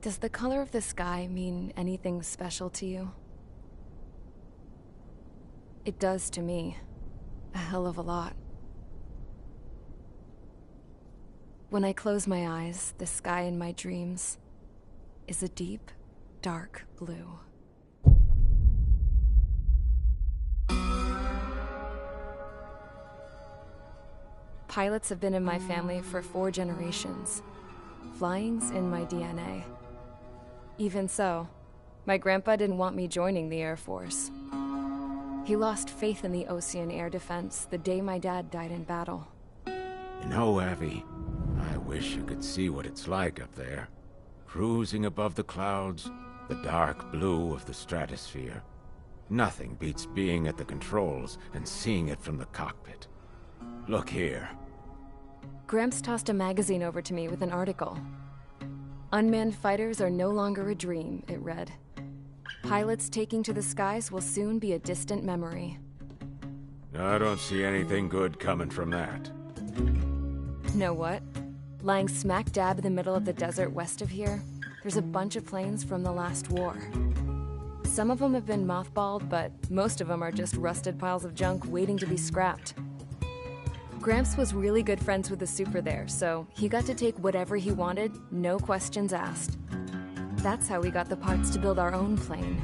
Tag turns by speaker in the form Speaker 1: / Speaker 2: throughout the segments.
Speaker 1: Does the color of the sky mean anything special to you? It does to me. A hell of a lot. When I close my eyes, the sky in my dreams is a deep, dark blue. Pilots have been in my family for 4 generations. Flying's in my DNA. Even so, my grandpa didn't want me joining the Air Force. He lost faith in the Osean air defense the day my dad died in battle.
Speaker 2: You know, Abby, I wish you could see what it's like up there. Cruising above the clouds, the dark blue of the stratosphere. Nothing beats being at the controls and seeing it from the cockpit. Look here.
Speaker 1: Gramps tossed a magazine over to me with an article. Unmanned fighters are no longer a dream, it read. Pilots taking to the skies will soon be a distant memory.
Speaker 2: I don't see anything good coming from that.
Speaker 1: Know what? Lying smack dab in the middle of the desert west of here, there's a bunch of planes from the last war. Some of them have been mothballed, but most of them are just rusted piles of junk waiting to be scrapped. Gramps was really good friends with the super there, so he got to take whatever he wanted, no questions asked. That's how we got the parts to build our own plane.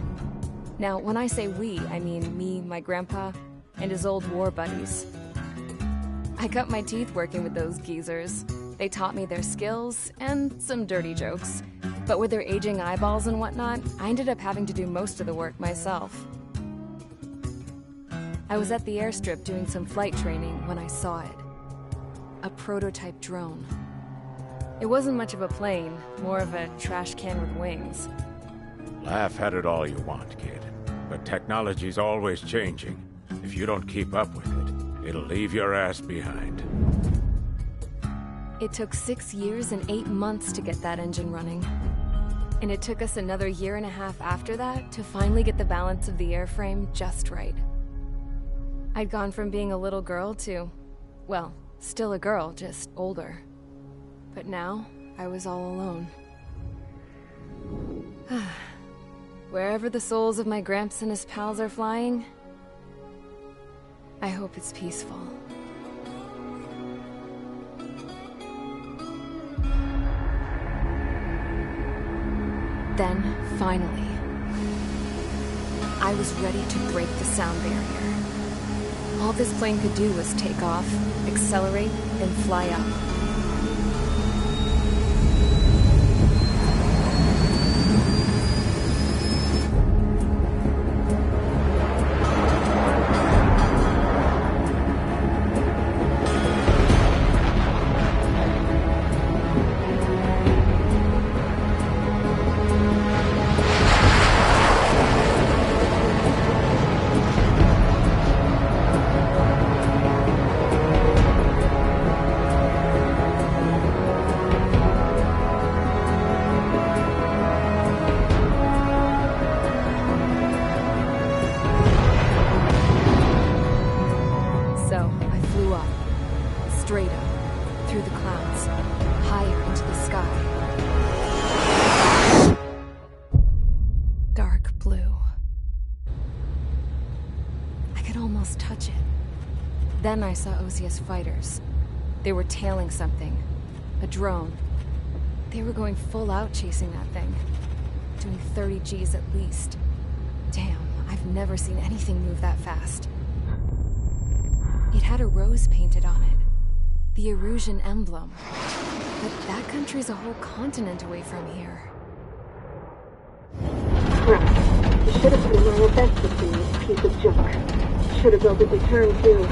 Speaker 1: Now, when I say we, I mean me, my grandpa, and his old war buddies. I cut my teeth working with those geezers. They taught me their skills, and some dirty jokes. But with their aging eyeballs and whatnot, I ended up having to do most of the work myself. I was at the airstrip doing some flight training when I saw it. A prototype drone. It wasn't much of a plane, more of a trash can with wings.
Speaker 2: Laugh at it all you want, kid. But technology's always changing. If you don't keep up with it, it'll leave your ass behind.
Speaker 1: It took 6 years and 8 months to get that engine running. And it took us another 1.5 years after that to finally get the balance of the airframe just right. I'd gone from being a little girl to, well, still a girl, just older. But now, I was all alone. Wherever the souls of my Gramps and his pals are flying, I hope it's peaceful. Then, finally, I was ready to break the sound barrier. All this plane could do was take off, accelerate, and fly up. Then I saw Osius fighters. They were tailing something. A drone. They were going full out chasing that thing. Doing 30 Gs at least. Damn, I've never seen anything move that fast. It had a rose painted on it. The Erusian emblem. But that country's a whole continent away from here.
Speaker 3: Crap. You should have been my best with this piece of junk. Should have built a return too.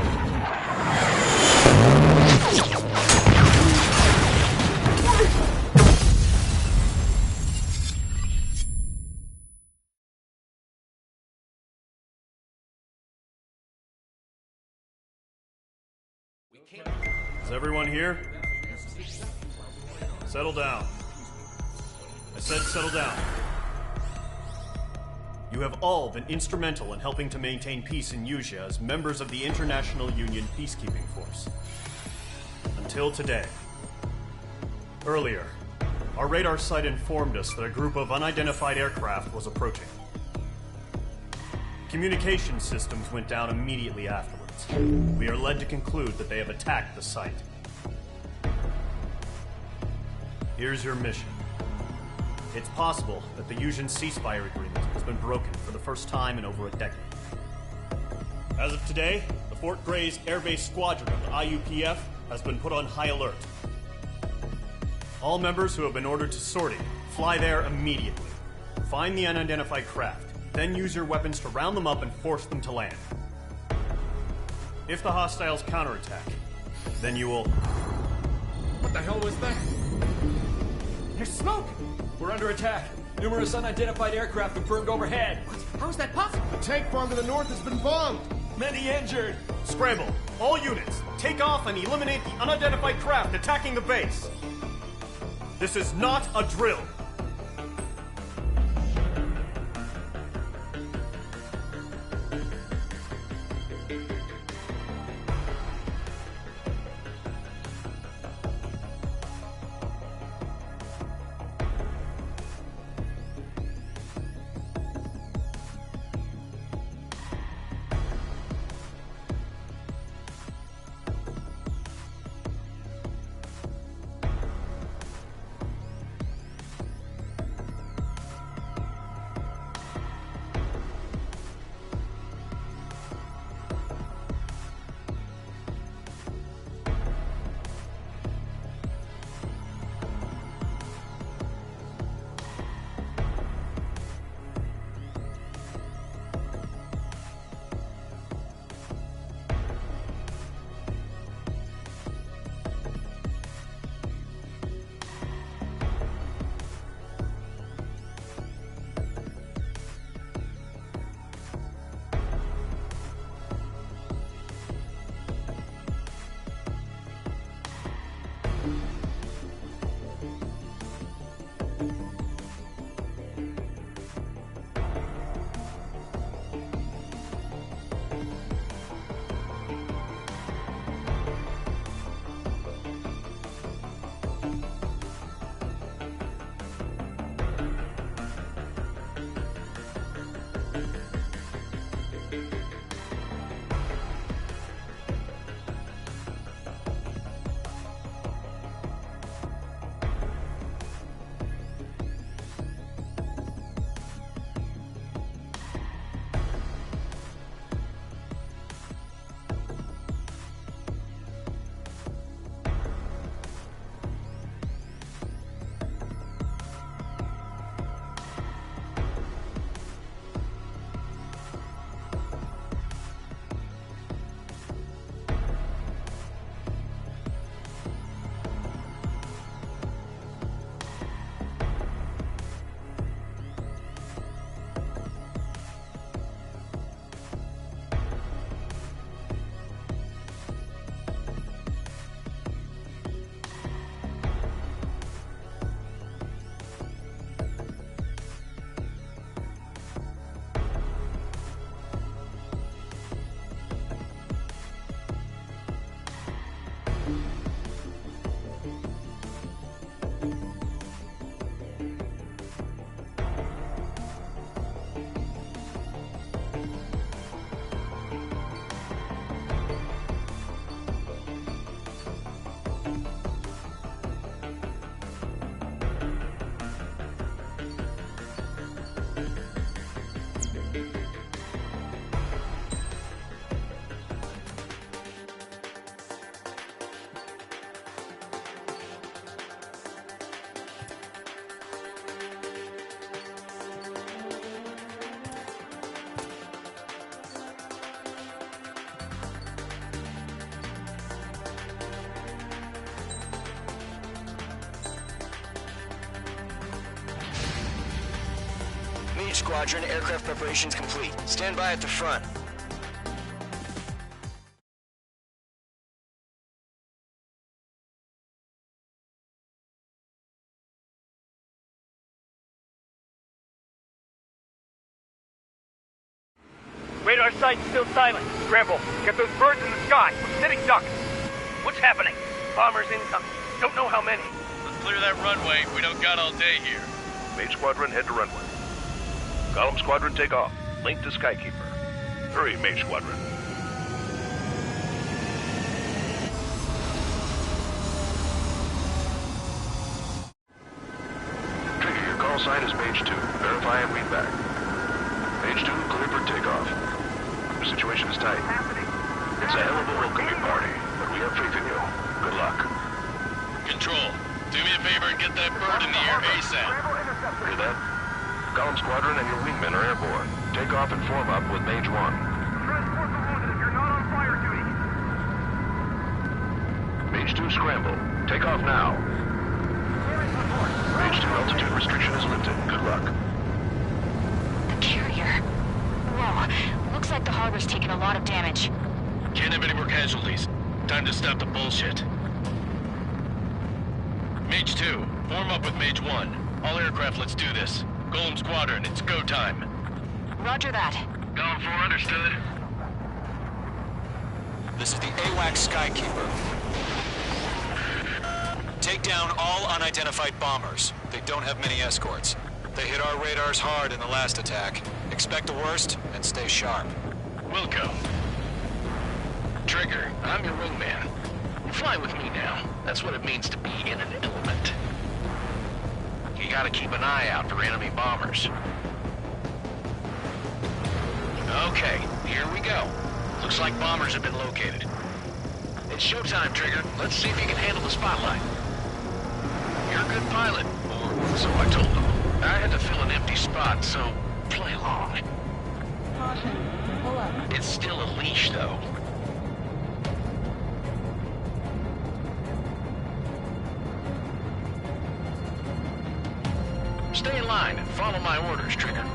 Speaker 4: Is everyone here? Settle down. I said settle down. You have all been instrumental in helping to maintain peace in Usea as members of the International Union Peacekeeping Force. Until today. Earlier, Our radar site informed us that a group of unidentified aircraft was approaching. Communication systems went down immediately afterwards. We are led to conclude that they have attacked the site. Here's your mission. It's possible that the Yuuzhan ceasefire agreement has been broken for the first time in over a decade. As of today, the Fort Grays Air Base Squadron of the IUPF has been put on high alert. All members who have been ordered to sortie, fly there immediately. Find the unidentified craft, then use your weapons to round them up and force them to land. If the hostiles counterattack, then you will...
Speaker 5: What the hell was that? There's smoke! We're under attack. Numerous unidentified aircraft have burned overhead. What? How is that possible?
Speaker 6: The tank farm to the north has been bombed!
Speaker 5: Many injured!
Speaker 4: Scramble! All units, take off and eliminate the unidentified craft attacking the base! This is not a drill!
Speaker 7: Meade Squadron, aircraft preparations complete. Stand by at the front.
Speaker 8: Radar site's still silent. Scramble. Get those birds in the sky. We're sitting ducks. What's happening? Bombers incoming. Don't know how many.
Speaker 9: Clear that runway. We don't got all day here.
Speaker 10: Mage Squadron, head to runway. Golem Squadron, take off. Link to Skykeeper. Hurry, Mage Squadron. Trigger, your call sign is Mage 2. Verify and read back. Mage 2, clear for takeoff. The situation is tight. It's a hell of a welcoming party, but we have faith in you. Good luck.
Speaker 9: Control, do me a favor and get that bird in the air ASAP.
Speaker 10: Hear that? Golem Squadron and your wingmen are airborne. Take off and form up with Mage 1.
Speaker 8: Transport the wounded. You're not on fire duty.
Speaker 10: Mage 2, scramble. Take off now. Mage 2, altitude restriction is lifted. Good luck.
Speaker 11: The carrier. Whoa. Looks like the harbor's taken a lot of damage.
Speaker 9: Can't have any more casualties. Time to stop the bullshit. Mage 2, form up with Mage 1. All aircraft, let's do this. Golem Squadron, it's go time.
Speaker 11: Roger that.
Speaker 9: Golem 4, understood.
Speaker 5: This is the AWACS Skykeeper. Take down all unidentified bombers. They don't have many escorts. They hit our radars hard in the last attack. Expect the worst and stay sharp.
Speaker 9: Wilco.
Speaker 7: Trigger, I'm your wingman. Fly with me now. That's what it means to be in an element. You gotta keep an eye out for enemy bombers. Okay, here we go. Looks like bombers have been located. It's showtime, Trigger. Let's see if you can handle the spotlight. You're a good pilot, or so I told them. I had to fill an empty spot, so play along.
Speaker 3: Caution. Pull up.
Speaker 7: It's still a leash, though. Stay in line and follow my orders, Trigger.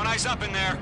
Speaker 5: Eyes up in there.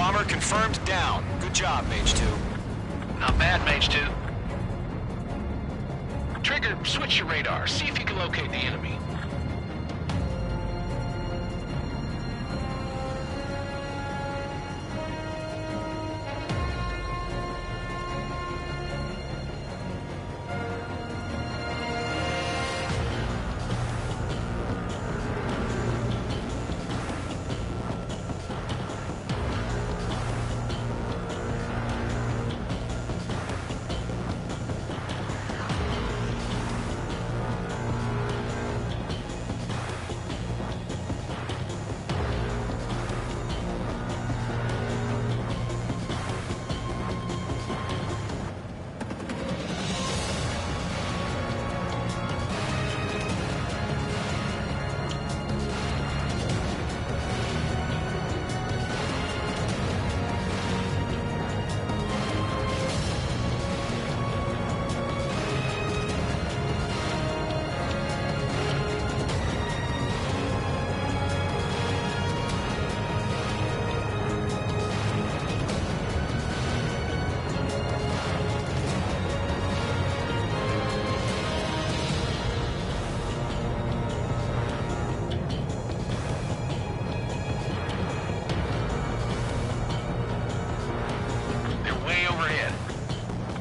Speaker 12: bomber confirmed down. Good job, Mage 2.
Speaker 7: Not bad, Mage 2. Trigger, switch your radar. See if you can locate the enemy.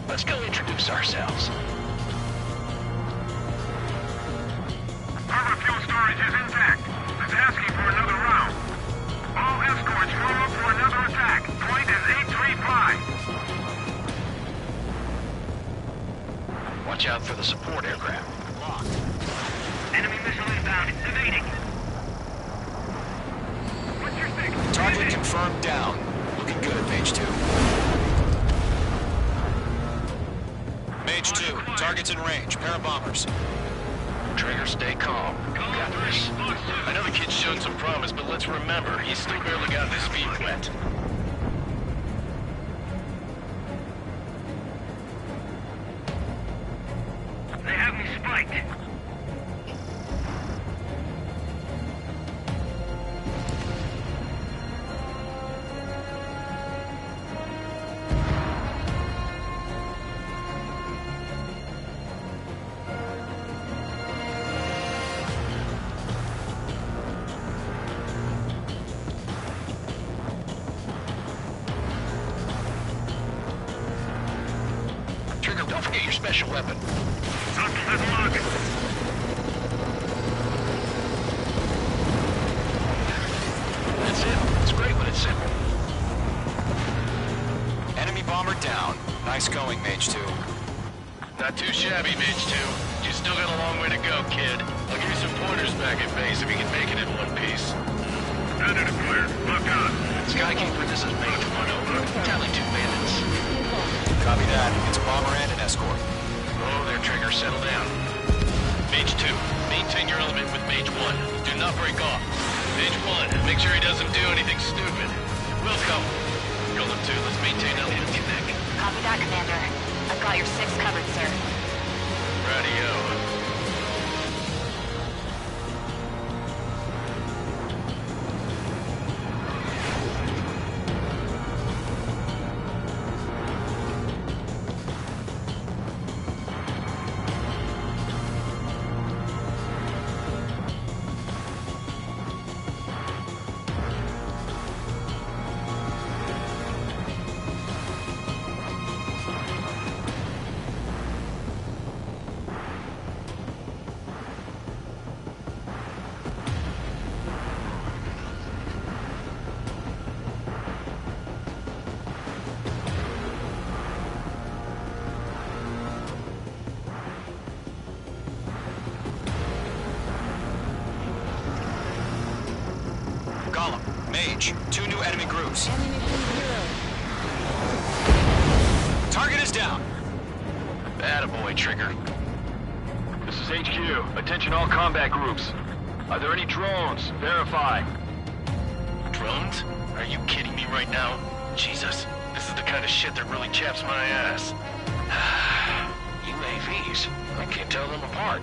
Speaker 7: Let's go introduce ourselves.
Speaker 10: Harbor fuel storage is intact. It's asking for another round. All escorts form up for another attack. Point is 835.
Speaker 7: Watch out for the support aircraft. Locked.
Speaker 10: Enemy missile inbound. It's evading. What's your stick?
Speaker 12: Target confirmed down. Looking good, Mage 2. Mage 2, target's in range. Pair of bombers.
Speaker 7: Trigger, stay calm. Got this. I know the kid's shown some promise, but let's remember, he's still barely got his feet wet.
Speaker 10: They have me spiked.
Speaker 7: Trigger, don't forget your special weapon. That's it. It's great when it's simple.
Speaker 12: Enemy bomber down. Nice going, Mage 2.
Speaker 7: Not too shabby, Mage 2. You still got a long way to go, kid. I'll give you some pointers back at base if you can make it in one piece.
Speaker 10: Standard clear. Look out.
Speaker 7: Skykeeper, this is Mage 1 over. Tally 2 bandits.
Speaker 12: Copy that. It's a bomber and an escort.
Speaker 7: Oh, there, Trigger. Settle down. Mage 2, maintain your element with Mage 1. Do not break off. Mage 1, make sure he doesn't do anything stupid. Welcome. Golem 2, let's maintain element with Nick.
Speaker 11: Copy that, Commander. I've got your 6 covered, sir.
Speaker 7: Radio.
Speaker 12: Golem, Mage, 2 new enemy groups. Target is down.
Speaker 7: Attaboy, Trigger.
Speaker 9: This is HQ. Attention all combat groups. Are there any drones? Verify.
Speaker 7: Drones? Are you kidding me right now? Jesus, this is the kind of shit that really chaps my ass. UAVs. I can't tell them apart.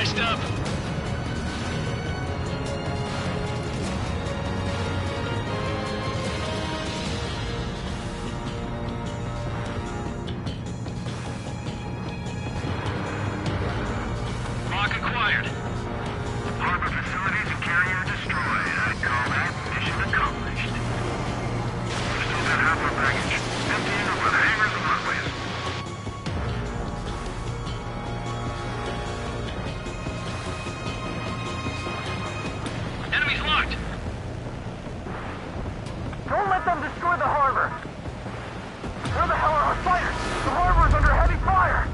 Speaker 7: spiced up? Lock acquired. Harbor facilities and carrier destroyed. I'd call that mission accomplished. We've still got half our baggage. Emptying over the hangars and runways. Enemies locked!
Speaker 8: Don't let them destroy the harbor! Where the hell are our fighters? The harbor's under heavy fire!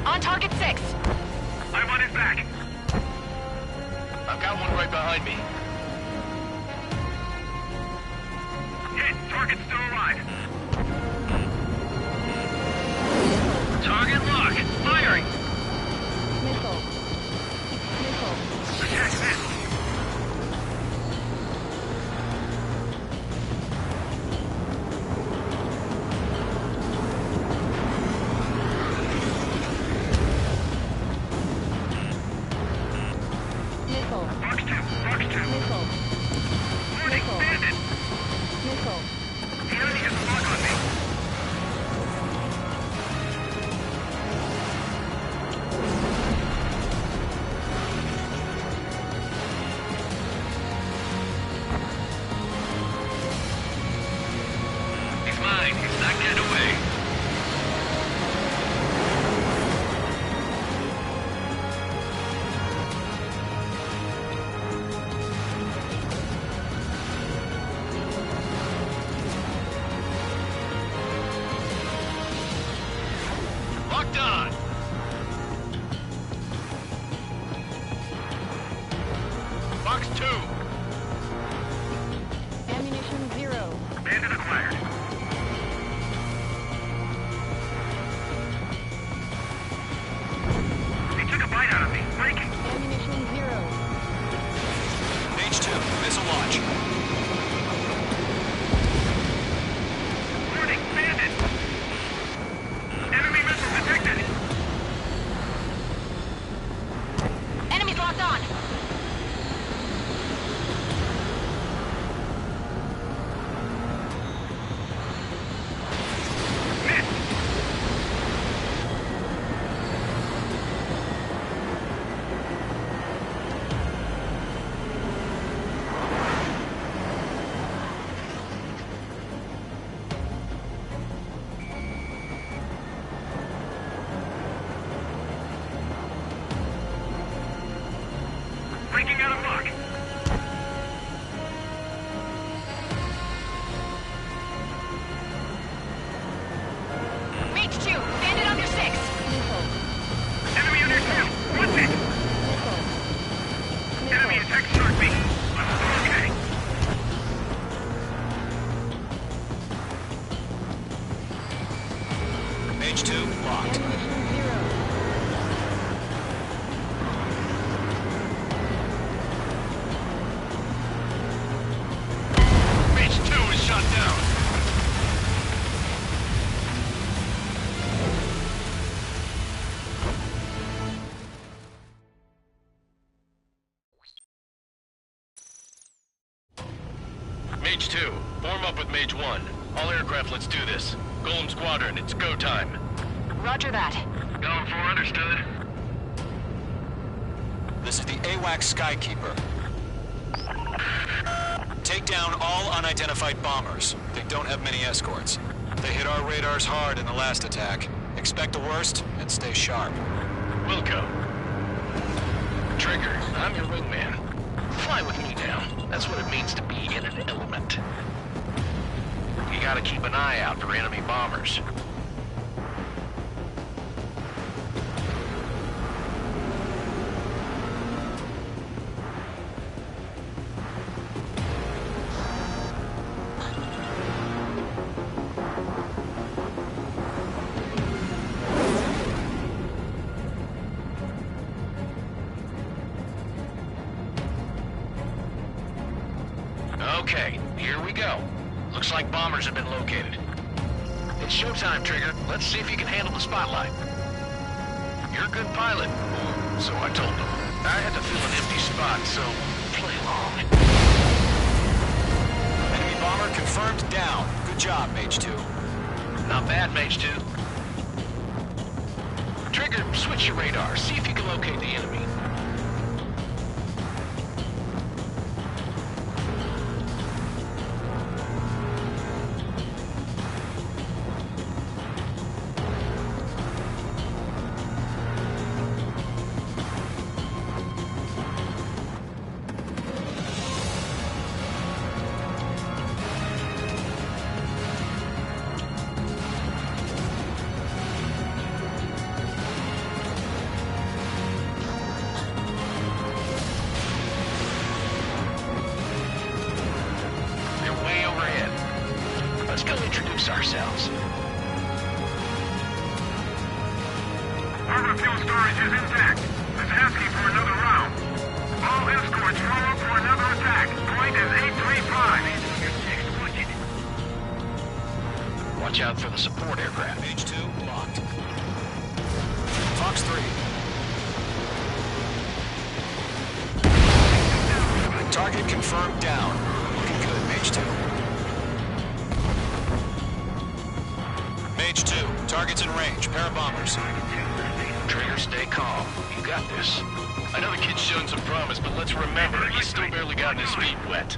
Speaker 11: On target 6.
Speaker 7: I'm on his back. I've got one right behind me. Hit! Target's still alive. Target lock! Firing!
Speaker 1: Missile.
Speaker 7: Attack this!
Speaker 1: Missile.
Speaker 7: Fox 2! Fox 2!
Speaker 1: Missile.
Speaker 7: Warning! Bandit!
Speaker 1: Missile.
Speaker 7: The enemy has a lock on me! He's mine. He's not getting away. Locked on. Fox 2.
Speaker 1: Ammunition 0.
Speaker 7: Bandit acquired. He took a bite out of me. Breaking.
Speaker 1: Ammunition 0.
Speaker 12: Mage 2, missile launch.
Speaker 7: Warning, bandit! Enemy missile detected!
Speaker 11: Enemies locked on.
Speaker 7: Missed! Breaking out of lock!
Speaker 11: Mage 2, bandit under 6.
Speaker 1: Missile.
Speaker 7: Enemy under 2! What's it?
Speaker 1: Missile.
Speaker 7: Enemy attack shark me! Okay.
Speaker 12: Mage 2, locked.
Speaker 1: Ammunition 0.
Speaker 7: Mage 2 is shot down! Mage 2, form up with Mage 1. All aircraft, let's do this. Golem Squadron, it's go time.
Speaker 11: Roger that.
Speaker 7: Going for understood.
Speaker 12: This is the AWACS Skykeeper. Take down all unidentified bombers. They don't have many escorts. They hit our radars hard in the last attack. Expect the worst and stay sharp.
Speaker 7: Wilco. Trigger, I'm your wingman. Fly with me now. That's what it means to be in an element. You gotta keep an eye out for enemy bombers. Okay, here we go. Looks like bombers have been located. It's showtime, Trigger. Let's see if you can handle the spotlight. You're a good pilot, or so I told him. I had to fill an empty spot, so play along.
Speaker 12: Enemy bomber confirmed down. Good job, Mage 2.
Speaker 7: Not bad, Mage 2. Trigger, switch your radar. See if you can locate the enemy. Ourselves.
Speaker 8: Harbor fuel storage is intact. It's asking for another round. All escorts roll up for another attack. Point is 835.
Speaker 7: Watch out for the support aircraft.
Speaker 12: Mage 2 locked. Fox 3. Target confirmed down. Looking good, Mage 2. Mage 2, target's in range. Pair of bombers.
Speaker 7: Trigger, stay calm. You got this.
Speaker 9: I know the kid's shown some promise, but let's remember, he's still barely gotten his feet wet.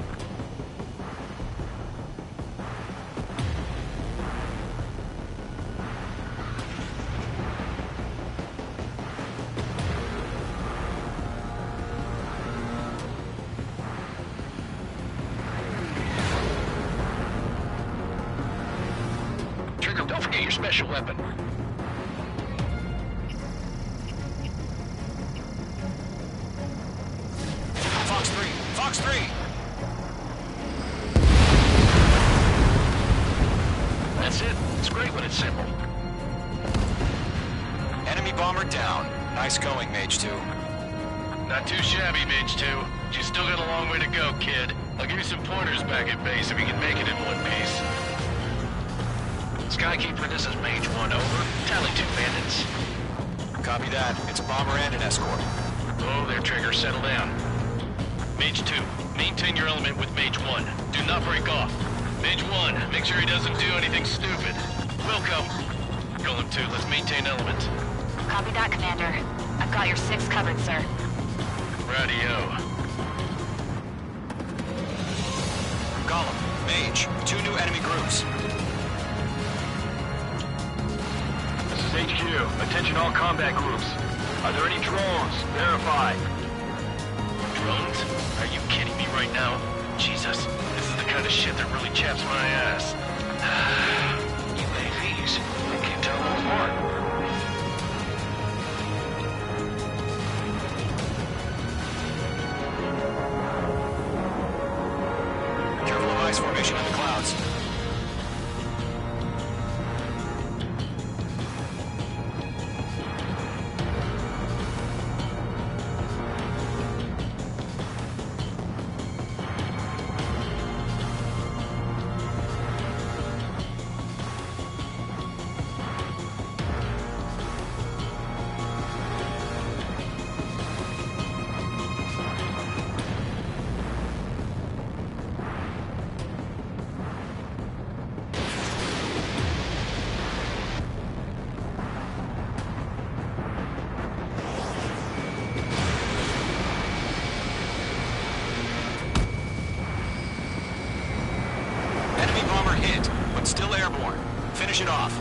Speaker 7: Trigger, don't forget your special weapon.
Speaker 12: Fox 3, Fox 3!
Speaker 7: That's it. It's great when it's simple.
Speaker 12: Enemy bomber down. Nice going, Mage 2.
Speaker 9: Not too shabby, Mage 2. You still got a long way to go, kid. I'll give you some pointers back at base if you can make it in one piece.
Speaker 7: Skykeeper, this is Mage 1, over. Tally 2 bandits.
Speaker 12: Copy that. It's a bomber and an escort.
Speaker 7: Oh, there, Trigger. Settle down.
Speaker 9: Mage 2, maintain your element with Mage 1. Do not break off. Mage 1, make sure he doesn't do anything stupid. Welcome. Golem 2, let's maintain element.
Speaker 11: Copy that, Commander. I've got your 6 covered, sir.
Speaker 9: Radio.
Speaker 12: Golem, Mage, 2 new enemy groups.
Speaker 10: This is HQ. Attention all combat groups. Are there any drones? Verify.
Speaker 9: Drones? Are you kidding me right now? Jesus, this is the kind of shit that really chaps my ass.
Speaker 7: UAVs. I can't tell them apart.
Speaker 12: Careful of ice formation in the clouds. Hit, but still airborne. Finish it off.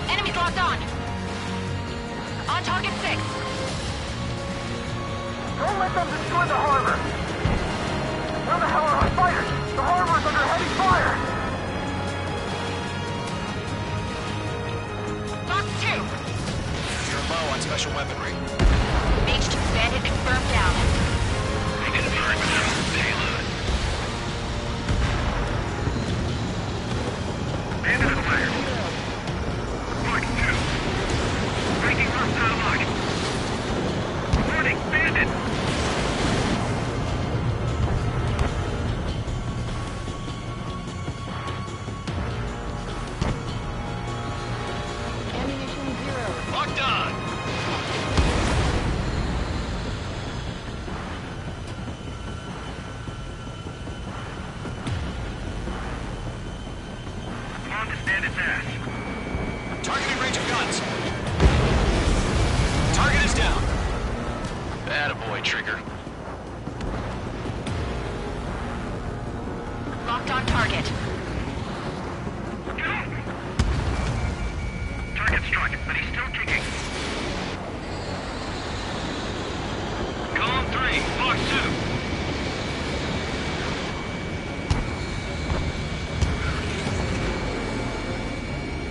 Speaker 11: Enemies locked on. On target 6.
Speaker 8: Don't let them destroy the harbor. Where the hell are our fighters? The harbor's under heavy fire.
Speaker 11: Box 2.
Speaker 12: You're low on special weaponry.
Speaker 11: Mage 2 bandit confirmed down.
Speaker 10: Bandit acquired. Mark 2. Breaking hostile lock. Warning, bandit!
Speaker 11: Ammunition 0.
Speaker 9: Locked on!
Speaker 10: On to bandit's ass.
Speaker 12: Targeting range of guns. Target is down.
Speaker 9: Attaboy, Trigger.
Speaker 11: Locked on target.
Speaker 10: Target struck, but he's still kicking. Column 3, Fox 2.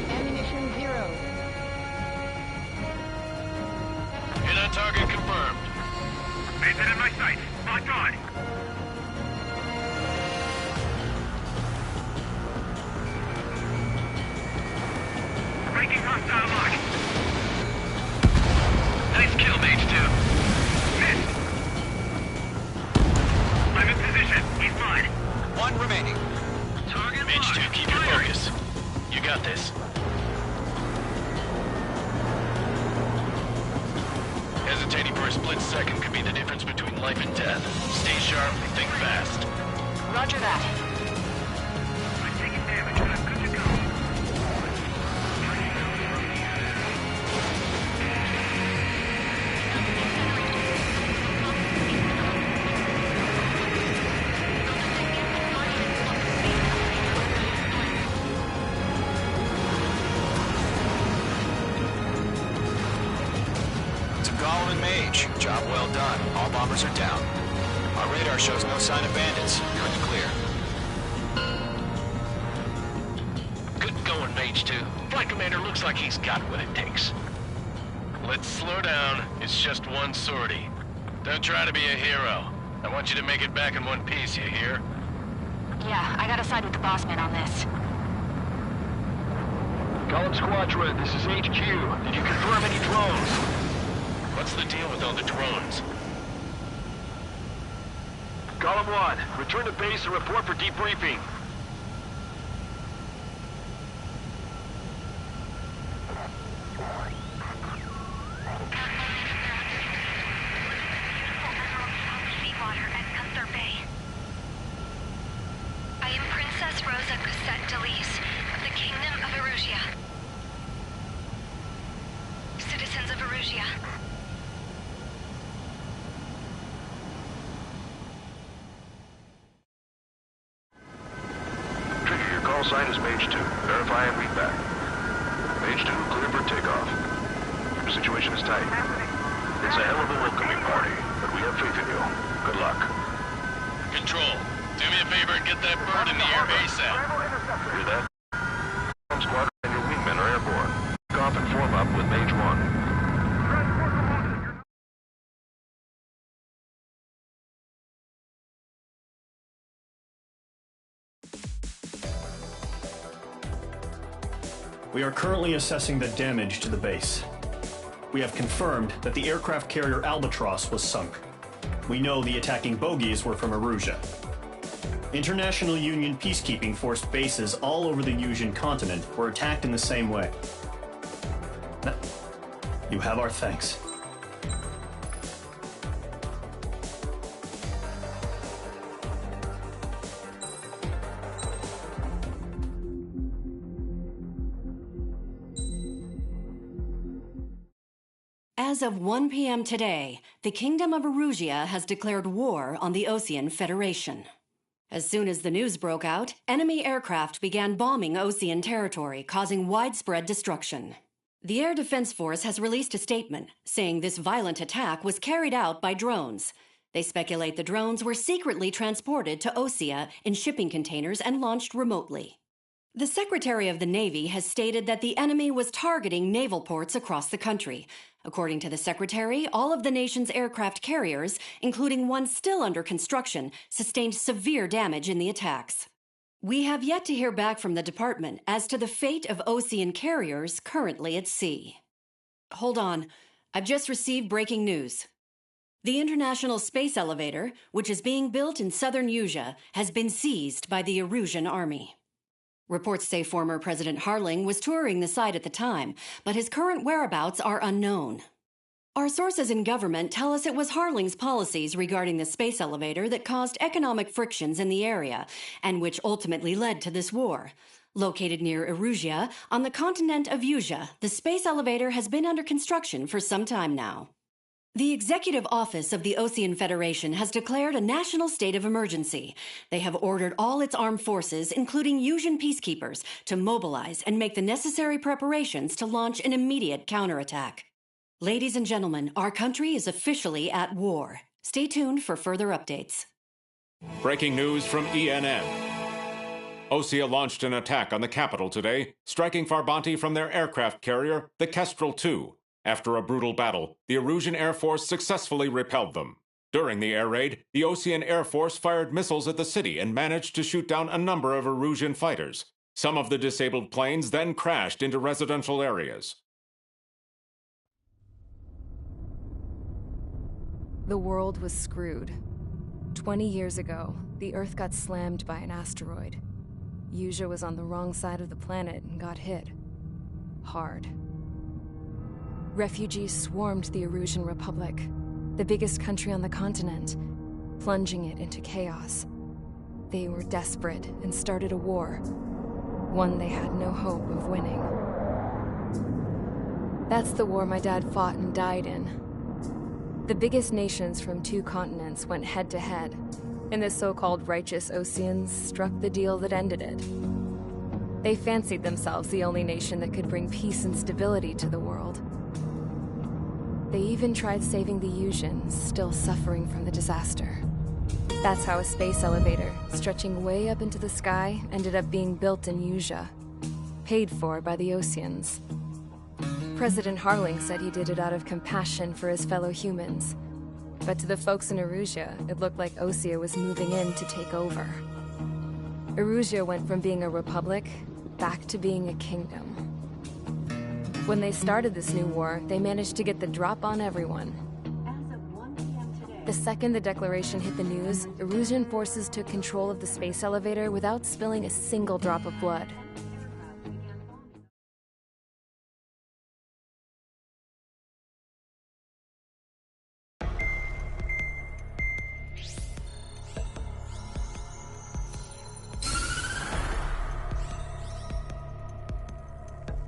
Speaker 11: Ammunition 0.
Speaker 9: Hit on target confirmed.
Speaker 10: Bandit in my sight. Locked on. Breaking hostile lock. Nice kill, Mage 2. Missed. I'm in position. He's mine.
Speaker 12: One remaining.
Speaker 10: Target
Speaker 9: Mage 2,
Speaker 10: locked.
Speaker 9: keep your
Speaker 10: Firing.
Speaker 9: focus. You got this. Hesitating for a split second could be the difference between life and death. Stay sharp and think fast.
Speaker 11: Roger that.
Speaker 10: I'm taking damage, but I'm good to go.
Speaker 12: To Golem and Mage. Job well done. All bombers are down. Our radar shows no sign of bandits. You're in the clear.
Speaker 9: Good going, Mage 2. Flight Commander looks like he's got what it takes. Let's slow down. It's just one sortie. Don't try to be a hero. I want you to make it back in one piece, you hear?
Speaker 11: Yeah, I gotta side with the boss man on this.
Speaker 10: Column Squadron, this is HQ. Did you confirm any drones?
Speaker 9: What's the deal with all the drones?
Speaker 10: Column 1, return to base and report for debriefing.
Speaker 13: Seawater at Gunther Bay. I am Princess Rosa Cosette Delise of the Kingdom of Erusia. Citizens of Erusia.
Speaker 10: Trigger, your call sign is Mage 2. Verify and read back. Mage 2, clear for takeoff. The situation is tight. It's a hell of a welcoming party, but we have faith in you. Good luck.
Speaker 9: Control, do me a favor and get that bird in the air ASAP.
Speaker 10: Hear that? Column Squadron and your wingmen are airborne. Take off and form up with Mage 1.
Speaker 4: We are currently assessing the damage to the base. We have confirmed that the aircraft carrier Albatross was sunk. We know the attacking bogies were from Erusia. International Union peacekeeping force bases all over the Yusian continent were attacked in the same way. You have our thanks.
Speaker 14: As of 1 p.m. today, the Kingdom of Erusia has declared war on the Osean Federation. As soon as the news broke out, enemy aircraft began bombing Osean territory, causing widespread destruction. The Air Defense Force has released a statement saying this violent attack was carried out by drones. They speculate the drones were secretly transported to Osea in shipping containers and launched remotely. The Secretary of the Navy has stated that the enemy was targeting naval ports across the country. According to the Secretary, all of the nation's aircraft carriers, including one still under construction, sustained severe damage in the attacks. We have yet to hear back from the department as to the fate of Osean carriers currently at sea. Hold on. I've just received breaking news. The International Space Elevator, which is being built in southern Usea, has been seized by the Erusian army. Reports say former President Harling was touring the site at the time, but his current whereabouts are unknown. Our sources in government tell us it was Harling's policies regarding the space elevator that caused economic frictions in the area, and which ultimately led to this war. Located near Erusia, on the continent of Usea, the space elevator has been under construction for some time now. The Executive Office of the Osean Federation has declared a national state of emergency. They have ordered all its armed forces, including Usian peacekeepers, to mobilize and make the necessary preparations to launch an immediate counterattack. Ladies and gentlemen, our country is officially at war. Stay tuned for further updates.
Speaker 15: Breaking news from ENN. Osea launched an attack on the capital today, striking Farbanti from their aircraft carrier, the Kestrel II. After a brutal battle, the Erusian Air Force successfully repelled them. During the air raid, the Osean Air Force fired missiles at the city and managed to shoot down a number of Erusian fighters. Some of the disabled planes then crashed into residential areas.
Speaker 1: The world was screwed. 20 years ago, the Earth got slammed by an asteroid. Usea was on the wrong side of the planet and got hit. Hard. Refugees swarmed the Erusian Republic, the biggest country on the continent, plunging it into chaos. They were desperate and started a war, one they had no hope of winning. That's the war my dad fought and died in. The biggest nations from 2 continents went head-to-head, and the so-called righteous Oseans struck the deal that ended it. They fancied themselves the only nation that could bring peace and stability to the world. They even tried saving the Usians, still suffering from the disaster. That's how a space elevator, stretching way up into the sky, ended up being built in Usea, paid for by the Oseans. President Harling said he did it out of compassion for his fellow humans. But to the folks in Erusia, it looked like Osea was moving in to take over. Erusia went from being a republic back to being a kingdom. When they started this new war, they managed to get the drop on everyone. The second the declaration hit the news, Erusian forces took control of the space elevator without spilling a single drop of blood.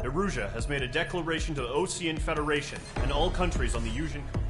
Speaker 4: Erusia has made a declaration to the Osean Federation and all countries on the Usian continent.